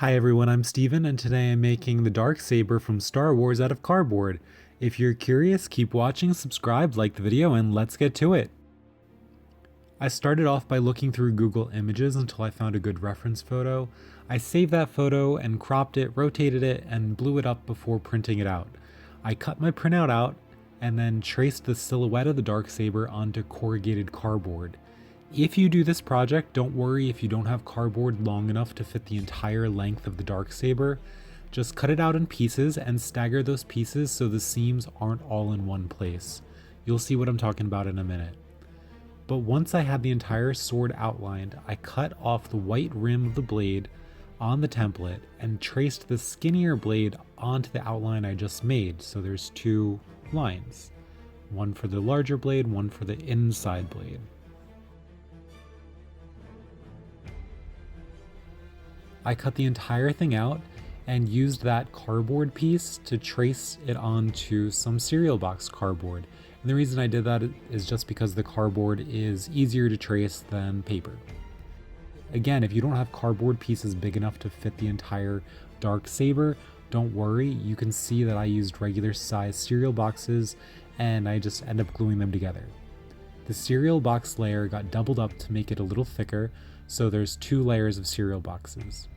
Hi everyone, I'm Steven, and today I'm making the Darksaber from Star Wars out of cardboard. If you're curious, keep watching, subscribe, like the video, and let's get to it. I started off by looking through Google Images until I found a good reference photo. I saved that photo and cropped it, rotated it, and blew it up before printing it out. I cut my printout out and then traced the silhouette of the Darksaber onto corrugated cardboard. If you do this project, don't worry if you don't have cardboard long enough to fit the entire length of the Darksaber. Just cut it out in pieces and stagger those pieces so the seams aren't all in one place. You'll see what I'm talking about in a minute. But once I had the entire sword outlined, I cut off the white rim of the blade on the template and traced the skinnier blade onto the outline I just made. So there's two lines, one for the larger blade, one for the inside blade. I cut the entire thing out and used that cardboard piece to trace it onto some cereal box cardboard. And the reason I did that is just because the cardboard is easier to trace than paper. Again, if you don't have cardboard pieces big enough to fit the entire Darksaber, don't worry, you can see that I used regular size cereal boxes and I just end up gluing them together. The cereal box layer got doubled up to make it a little thicker, so there's two layers of cereal boxes.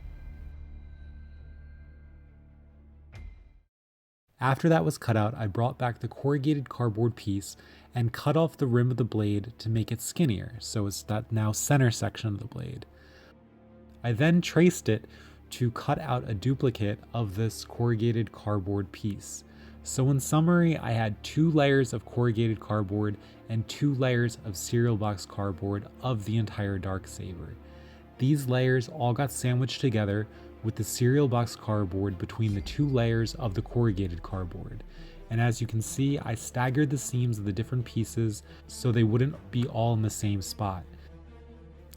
After that was cut out, I brought back the corrugated cardboard piece and cut off the rim of the blade to make it skinnier, so it's that now center section of the blade. I then traced it to cut out a duplicate of this corrugated cardboard piece. So in summary, I had two layers of corrugated cardboard and two layers of cereal box cardboard of the entire Darksaber. These layers all got sandwiched together with the cereal box cardboard between the two layers of the corrugated cardboard. And as you can see, I staggered the seams of the different pieces so they wouldn't be all in the same spot.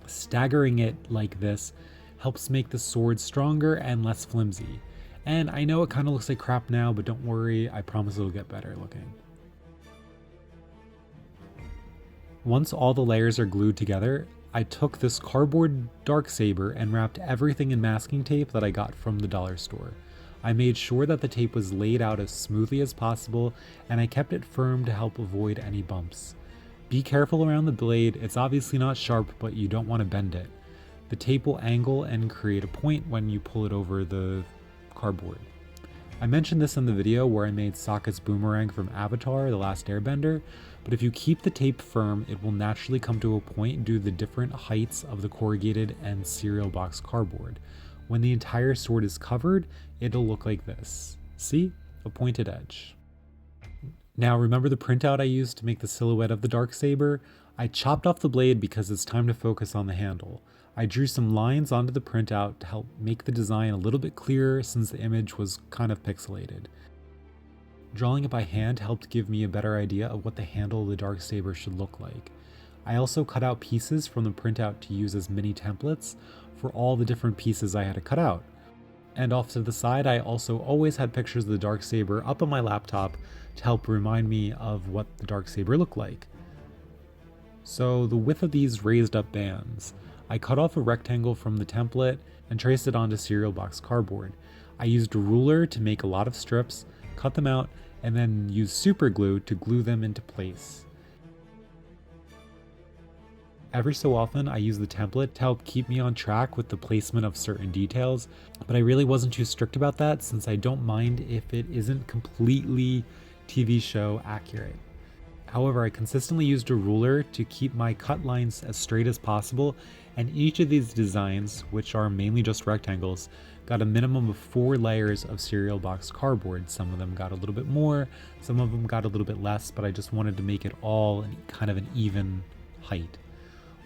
Staggering it like this helps make the sword stronger and less flimsy. And I know it kind of looks like crap now, but don't worry, I promise it'll get better looking. Once all the layers are glued together, I took this cardboard Darksaber and wrapped everything in masking tape that I got from the dollar store. I made sure that the tape was laid out as smoothly as possible, and I kept it firm to help avoid any bumps. Be careful around the blade, it's obviously not sharp, but you don't want to bend it. The tape will angle and create a point when you pull it over the cardboard. I mentioned this in the video where I made Sokka's boomerang from Avatar: The Last Airbender, but if you keep the tape firm, it will naturally come to a point due to the different heights of the corrugated and cereal box cardboard. When the entire sword is covered, it'll look like this. See? A pointed edge. Now remember the printout I used to make the silhouette of the Darksaber? I chopped off the blade because it's time to focus on the handle. I drew some lines onto the printout to help make the design a little bit clearer since the image was kind of pixelated. Drawing it by hand helped give me a better idea of what the handle of the Darksaber should look like. I also cut out pieces from the printout to use as mini templates for all the different pieces I had to cut out. And off to the side, I also always had pictures of the Darksaber up on my laptop to help remind me of what the Darksaber looked like. So the width of these raised up bands. I cut off a rectangle from the template and traced it onto cereal box cardboard. I used a ruler to make a lot of strips, cut them out, and then used super glue to glue them into place. Every so often I use the template to help keep me on track with the placement of certain details, but I really wasn't too strict about that since I don't mind if it isn't completely TV show accurate. However, I consistently used a ruler to keep my cut lines as straight as possible, and each of these designs, which are mainly just rectangles, got a minimum of 4 layers of cereal box cardboard. Some of them got a little bit more, some of them got a little bit less, but I just wanted to make it all kind of an even height.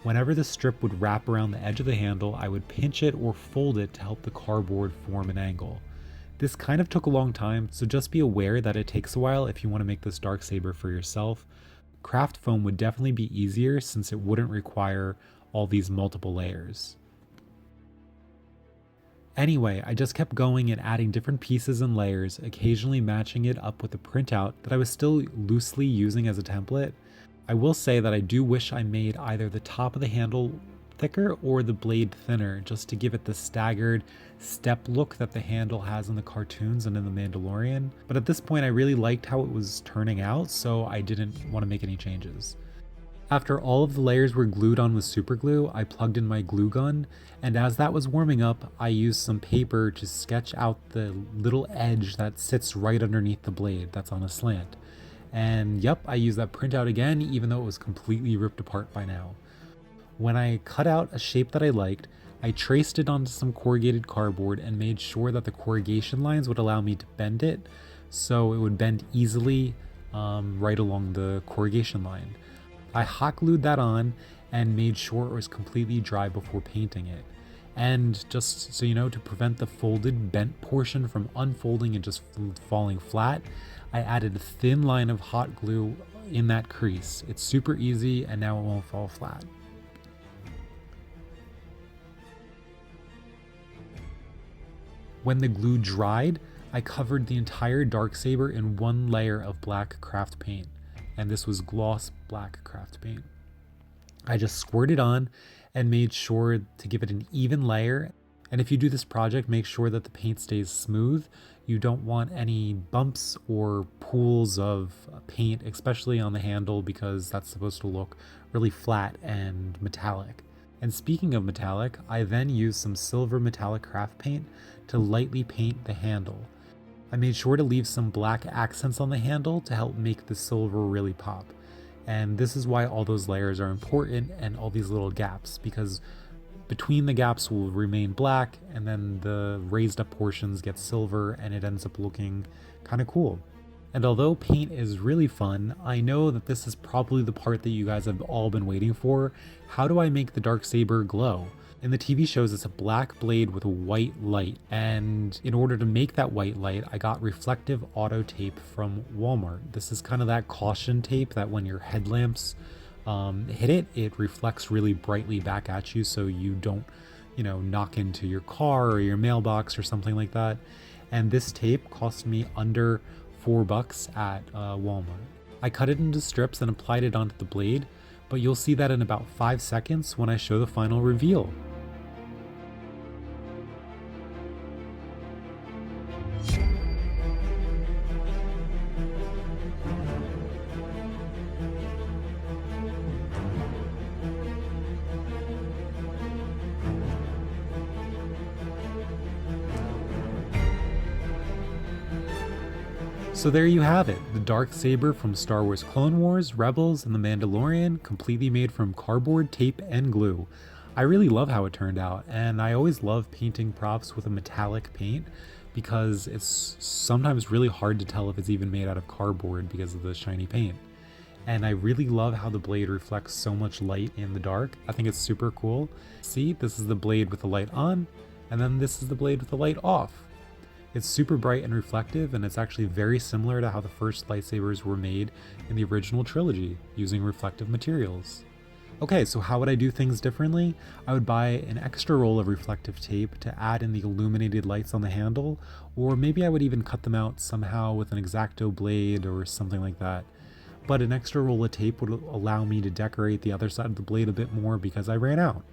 Whenever the strip would wrap around the edge of the handle, I would pinch it or fold it to help the cardboard form an angle. This kind of took a long time, so just be aware that it takes a while if you want to make this Darksaber for yourself. Craft foam would definitely be easier since it wouldn't require all these multiple layers. Anyway, I just kept going and adding different pieces and layers, occasionally matching it up with a printout that I was still loosely using as a template. I will say that I do wish I made either the top of the handle thicker or the blade thinner, just to give it the staggered step look that the handle has in the cartoons and in The Mandalorian. But at this point, I really liked how it was turning out, so I didn't want to make any changes. After all of the layers were glued on with super glue, I plugged in my glue gun, and as that was warming up, I used some paper to sketch out the little edge that sits right underneath the blade that's on a slant. And yep, I used that printout again, even though it was completely ripped apart by now. When I cut out a shape that I liked, I traced it onto some corrugated cardboard and made sure that the corrugation lines would allow me to bend it, so it would bend easily right along the corrugation line. I hot glued that on and made sure it was completely dry before painting it. And just so you know, to prevent the folded, bent portion from unfolding and just falling flat, I added a thin line of hot glue in that crease. It's super easy and now it won't fall flat. When the glue dried, I covered the entire Darksaber in one layer of black craft paint, and this was gloss black craft paint. I just squirted on and made sure to give it an even layer, and if you do this project, make sure that the paint stays smooth. You don't want any bumps or pools of paint, especially on the handle, because that's supposed to look really flat and metallic. And speaking of metallic, I then used some silver metallic craft paint to lightly paint the handle. I made sure to leave some black accents on the handle to help make the silver really pop. And this is why all those layers are important and all these little gaps, because between the gaps will remain black and then the raised up portions get silver and it ends up looking kind of cool. And although paint is really fun, I know that this is probably the part that you guys have all been waiting for. How do I make the Darksaber glow? In the TV shows, it's a black blade with a white light, and in order to make that white light, I got reflective auto tape from Walmart. This is kind of that caution tape that when your headlamps hit it, it reflects really brightly back at you so you don't, knock into your car or your mailbox or something like that. And this tape cost me under $4 at Walmart. I cut it into strips and applied it onto the blade, but you'll see that in about 5 seconds when I show the final reveal. So there you have it, the Darksaber from Star Wars Clone Wars, Rebels, and The Mandalorian, completely made from cardboard, tape, and glue. I really love how it turned out, and I always love painting props with a metallic paint because it's sometimes really hard to tell if it's even made out of cardboard because of the shiny paint. And I really love how the blade reflects so much light in the dark. I think it's super cool. See, this is the blade with the light on, and then this is the blade with the light off. It's super bright and reflective, and it's actually very similar to how the first lightsabers were made in the original trilogy, using reflective materials. Okay, so how would I do things differently? I would buy an extra roll of reflective tape to add in the illuminated lights on the handle, or maybe I would even cut them out somehow with an X-Acto blade or something like that. But an extra roll of tape would allow me to decorate the other side of the blade a bit more because I ran out.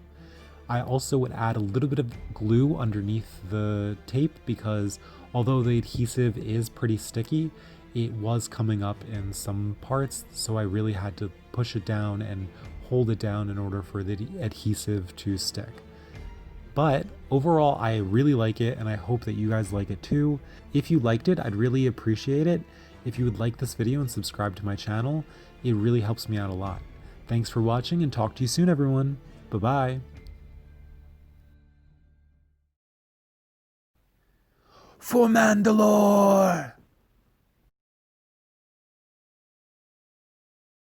I also would add a little bit of glue underneath the tape because although the adhesive is pretty sticky, it was coming up in some parts, so I really had to push it down and hold it down in order for the adhesive to stick. But overall, I really like it, and I hope that you guys like it too. If you liked it, I'd really appreciate it. If you would like this video and subscribe to my channel, it really helps me out a lot. Thanks for watching, and talk to you soon, everyone. Bye-bye. For Mandalore!